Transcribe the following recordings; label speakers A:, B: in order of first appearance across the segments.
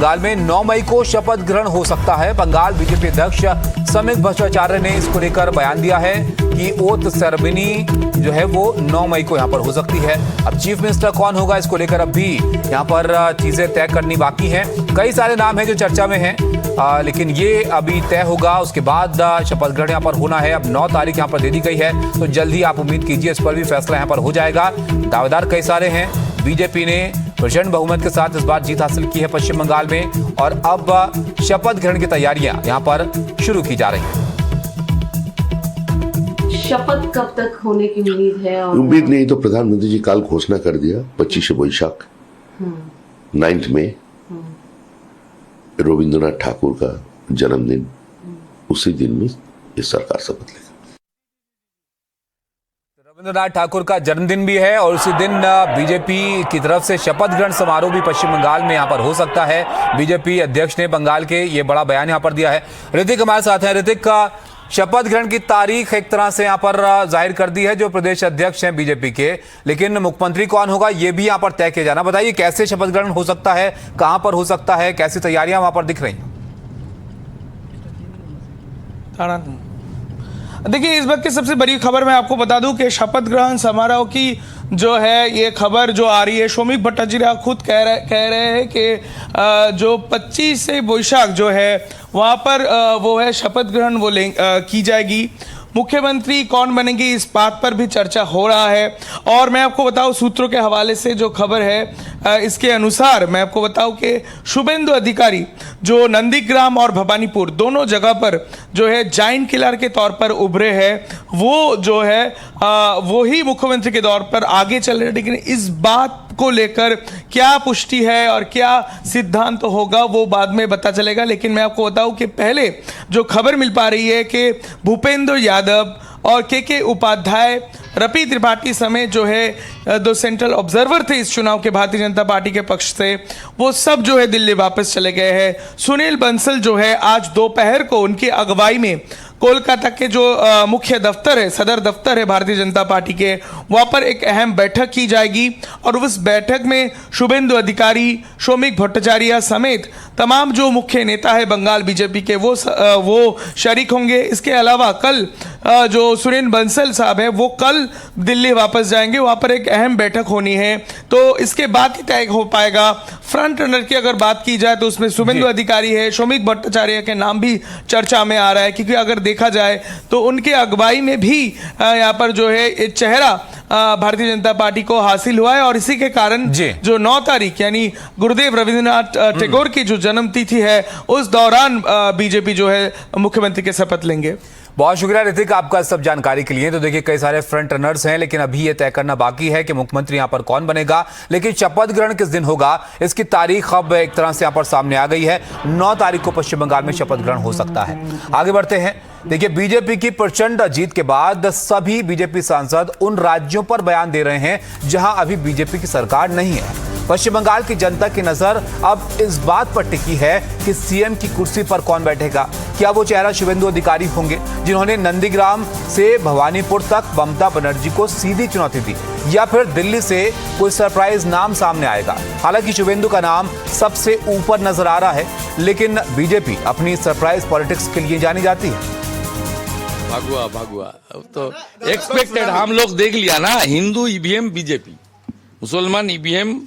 A: बंगाल में 9 मई को शपथ ग्रहण हो सकता है। बंगाल बीजेपी अध्यक्ष समित भट्टाचार्य ने इसको लेकर बयान दिया है कि ओथ सेरेमनी जो है वो 9 मई को यहां पर हो सकती है। अब चीफ मिनिस्टर कौन होगा, इसको लेकर अब भी यहां पर चीजें तय करनी बाकी हैं। कई सारे नाम हैं जो चर्चा में हैं, लेकिन ये अभी तय होगा, उसके बाद शपथ ग्रहण यहाँ पर होना है। अब 9 तारीख यहाँ पर दे दी गई है, तो जल्दी आप उम्मीद कीजिए इस पर भी फैसला यहाँ पर हो जाएगा। दावेदार कई सारे हैं। बीजेपी ने प्रचंड बहुमत के साथ इस बार जीत हासिल की है पश्चिम बंगाल में, और अब शपथ ग्रहण की तैयारियां यहाँ पर शुरू की जा रही हैं।
B: शपथ कब तक होने की उम्मीद है? और
C: उम्मीद नहीं तो प्रधानमंत्री जी कल घोषणा कर दिया 25 वैशाख 9 में रविंद्रनाथ ठाकुर का जन्मदिन, उसी दिन में ये सरकार शपथ लेगी।
A: रविंद्रनाथ ठाकुर का जन्मदिन भी है और उसी दिन बीजेपी की तरफ से शपथ ग्रहण समारोह भी पश्चिम बंगाल में यहां पर हो सकता है। बीजेपी अध्यक्ष ने बंगाल के ये बड़ा बयान यहां पर दिया है। ऋतिक हमारे साथ हैं। ऋतिक, का शपथ ग्रहण की तारीख एक तरह से यहां पर जाहिर कर दी है जो प्रदेश अध्यक्ष हैं बीजेपी के, लेकिन मुख्यमंत्री कौन होगा ये भी यहां पर तय किया जाना। बताइए कैसे शपथ ग्रहण हो सकता है, कहां पर हो सकता है, कैसी तैयारियां वहां पर दिख रही हैं?
D: देखिए, इस वक्त की सबसे बड़ी खबर मैं आपको बता दूं कि शपथ ग्रहण समारोह की जो है ये खबर जो आ रही है, शोमिक भट्टाचार्य खुद कह रहे हैं कि जो 25 से वैशाख जो है वहाँ पर वो है शपथ ग्रहण वो की जाएगी। मुख्यमंत्री कौन बनेंगे इस बात पर भी चर्चा हो रहा है। और मैं आपको बताऊं सूत्रों के हवाले से जो खबर है इसके अनुसार मैं आपको बताऊं कि शुभेंदु अधिकारी जो नंदीग्राम और भवानीपुर दोनों जगह पर जो है जाइंट किलर के तौर पर उभरे हैं, वो जो है वो ही मुख्यमंत्री के तौर पर आगे चल रहे। लेकिन इस बात को लेकर क्या पुष्टि है और क्या सिद्धांत होगा वो बाद में पता चलेगा। लेकिन मैं आपको बताऊं कि पहले जो खबर मिल पा रही है कि भूपेंद्र यादव और के उपाध्याय, रपी त्रिपाठी समेत जो है 2 सेंट्रल ऑब्जर्वर थे इस चुनाव के भारतीय जनता पार्टी के पक्ष से, वो सब जो है दिल्ली वापस चले गए हैं। सुनील बंसल जो है आज दोपहर को उनकी अगुवाई में कोलकाता के जो मुख्य दफ्तर है, सदर दफ्तर है भारतीय जनता पार्टी के, वहाँ पर एक अहम बैठक की जाएगी और उस बैठक में शुभेंदु अधिकारी, शोमिक भट्टाचार्य समेत तमाम जो मुख्य नेता है बंगाल बीजेपी के वो शरीक होंगे। इसके अलावा कल जो सुनील बंसल साहब है वो कल दिल्ली वापस जाएंगे, वहाँ पर एक अहम बैठक होनी है, तो इसके बाद ही तय हो पाएगा। फ्रंट रनर की अगर बात की जाए तो उसमें शुभेंदु अधिकारी है, शोमिक भट्टाचार्य के नाम भी चर्चा में आ रहा है, क्योंकि अगर देखा जाए तो उनके अगुवाई में भी यहाँ पर जो है एक चेहरा भारतीय जनता पार्टी को हासिल हुआ है। और इसी के कारण जो 9 तारीख यानी गुरुदेव रविंद्रनाथ टैगोर की जो जन्म तिथि है उस दौरान बीजेपी जो है मुख्यमंत्री के शपथ लेंगे।
A: बहुत शुक्रिया ऋतिक आपका सब जानकारी के लिए। तो देखिए कई सारे फ्रंट रनर्स हैं, लेकिन अभी ये तय करना बाकी है कि मुख्यमंत्री यहां पर कौन बनेगा। लेकिन शपथ ग्रहण किस दिन होगा इसकी तारीख अब एक तरह से यहां पर सामने आ गई है। 9 तारीख को पश्चिम बंगाल में शपथ ग्रहण हो सकता है। आगे बढ़ते हैं। देखिए बीजेपी की प्रचंड जीत के बाद सभी बीजेपी सांसद उन राज्यों पर बयान दे रहे हैं जहां अभी बीजेपी की सरकार नहीं है। पश्चिम बंगाल की जनता की नजर अब इस बात पर टिकी है कि सीएम की कुर्सी पर कौन बैठेगा। क्या वो चेहरा शुभेंदु अधिकारी होंगे जिन्होंने नंदीग्राम से भवानीपुर तक ममता बनर्जी को सीधी चुनौती दी, या फिर दिल्ली से कोई सरप्राइज नाम सामने आएगा। हालांकि शुभेंदु का नाम सबसे ऊपर नजर आ रहा है, लेकिन बीजेपी अपनी सरप्राइज पॉलिटिक्स के लिए जानी जाती है।
E: भागुआ तो एक्सपेक्टेड, हम लोग देख लिया ना, हिंदू ईवीएम बीजेपी, मुसलमान ईवीएम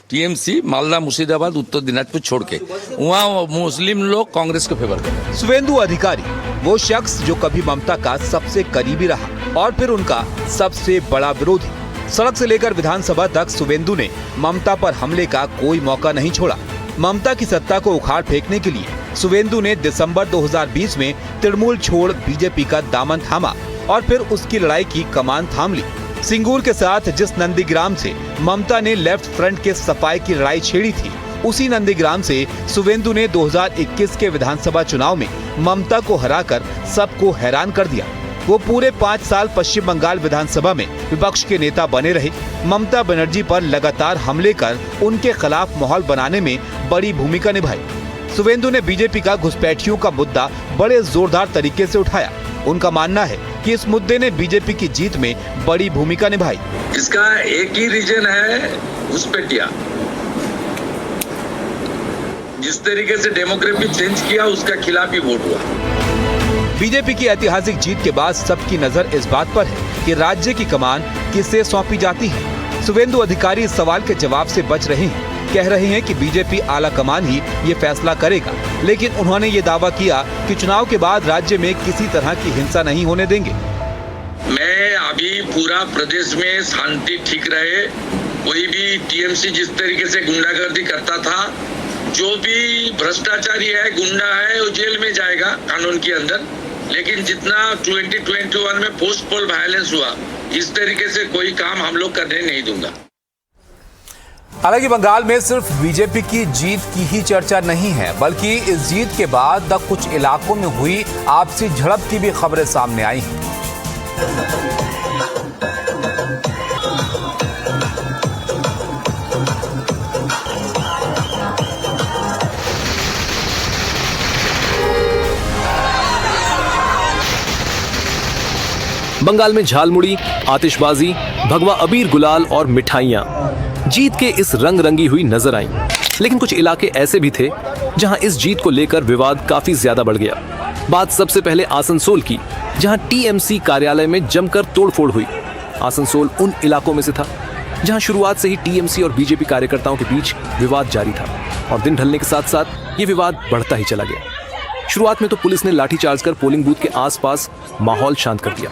E: टीएमसी, मालदा, मुर्शिदाबाद, उत्तर दिनाजपुर छोड़ के वहाँ मुस्लिम लोग कांग्रेस को फेवर करते हैं।
A: शुभेंदु अधिकारी वो शख्स जो कभी ममता का सबसे करीबी रहा और फिर उनका सबसे बड़ा विरोधी। सड़क से लेकर विधानसभा तक शुभेंदु ने ममता पर हमले का कोई मौका नहीं छोड़ा। ममता की सत्ता को उखाड़ फेंकने के लिए शुभेंदु ने दिसंबर 2020 में तृणमूल छोड़ बीजेपी का दामन थामा और फिर उसकी लड़ाई की कमान थाम ली। सिंगूर के साथ जिस नंदीग्राम से ममता ने लेफ्ट फ्रंट के सफाई की लड़ाई छेड़ी थी, उसी नंदीग्राम से शुभेंदु ने 2021 के विधानसभा चुनाव में ममता को हराकर सबको हैरान कर दिया। वो पूरे 5 साल पश्चिम बंगाल विधानसभा में विपक्ष के नेता बने रहे। ममता बनर्जी पर लगातार हमले कर उनके खिलाफ माहौल बनाने में बड़ी भूमिका निभाई। शुभेंदु ने बीजेपी का घुसपैठियों का मुद्दा बड़े जोरदार तरीके से उठाया। उनका मानना है कि इस मुद्दे ने बीजेपी की जीत में बड़ी भूमिका निभाई।
F: इसका एक ही रीजन है, घुसपैठिया।
E: जिस तरीके से डेमोग्राफी चेंज किया उसका खिलाफ ही वोट हुआ।
A: बीजेपी की ऐतिहासिक जीत के बाद सबकी नजर इस बात पर है कि राज्य की कमान किसे सौंपी जाती है। शुभेंदु अधिकारी इस सवाल के जवाब से बच रहे हैं। कह रहे हैं कि बीजेपी आला कमान ही ये फैसला करेगा, लेकिन उन्होंने ये दावा किया कि चुनाव के बाद राज्य में किसी तरह की हिंसा नहीं होने देंगे।
E: मैं अभी पूरा प्रदेश में शांति ठीक रहे, कोई भी टीएमसी जिस तरीके से गुंडागर्दी करता था, जो भी भ्रष्टाचारी है, गुंडा है, वो जेल में जाएगा कानून के अंदर। लेकिन जितना 2021 में पोस्ट पोल वायलेंस हुआ, इस तरीके से कोई काम हम लोग करने नहीं दूंगा।
A: हालांकि बंगाल में सिर्फ बीजेपी की जीत की ही चर्चा नहीं है, बल्कि इस जीत के बाद कुछ इलाकों में हुई आपसी झड़प की भी खबरें सामने आई हैं।
F: बंगाल में झालमुड़ी, आतिशबाजी, भगवा अबीर गुलाल और मिठाइयां जीत के इस रंग रंगी हुई नजर आईं। लेकिन कुछ इलाके ऐसे भी थे जहां इस जीत को लेकर विवाद काफी ज्यादा बढ़ गया। बात सबसे पहले आसनसोल की, जहां टीएमसी कार्यालय में जमकर तोड़फोड़ हुई। आसनसोल उन इलाकों में से था जहां शुरुआत से ही टीएमसी और बीजेपी कार्यकर्ताओं के बीच विवाद जारी था और दिन ढलने के साथ साथ ये विवाद बढ़ता ही चला गया। शुरुआत में तो पुलिस ने लाठीचार्ज कर पोलिंग बूथ के आसपास माहौल शांत कर दिया,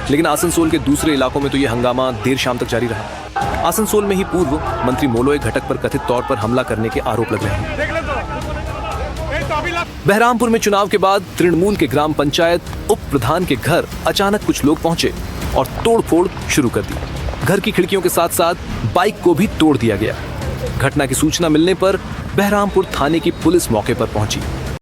F: लेकिन आसनसोल के दूसरे इलाकों में तो यह हंगामा देर शाम तक जारी रहा। आसनसोल में ही पूर्व मंत्री मोलोय घटक पर कथित तौर पर हमला करने के आरोप लग रहे हैं। बहरामपुर में चुनाव के बाद तृणमूल के ग्राम पंचायत उप प्रधान के घर अचानक कुछ लोग पहुंचे और तोड़फोड़ शुरू कर दी। घर की खिड़कियों के साथ साथ बाइक को भी तोड़ दिया गया। घटना की सूचना मिलने पर बहरामपुर थाने की पुलिस मौके पर पहुंची।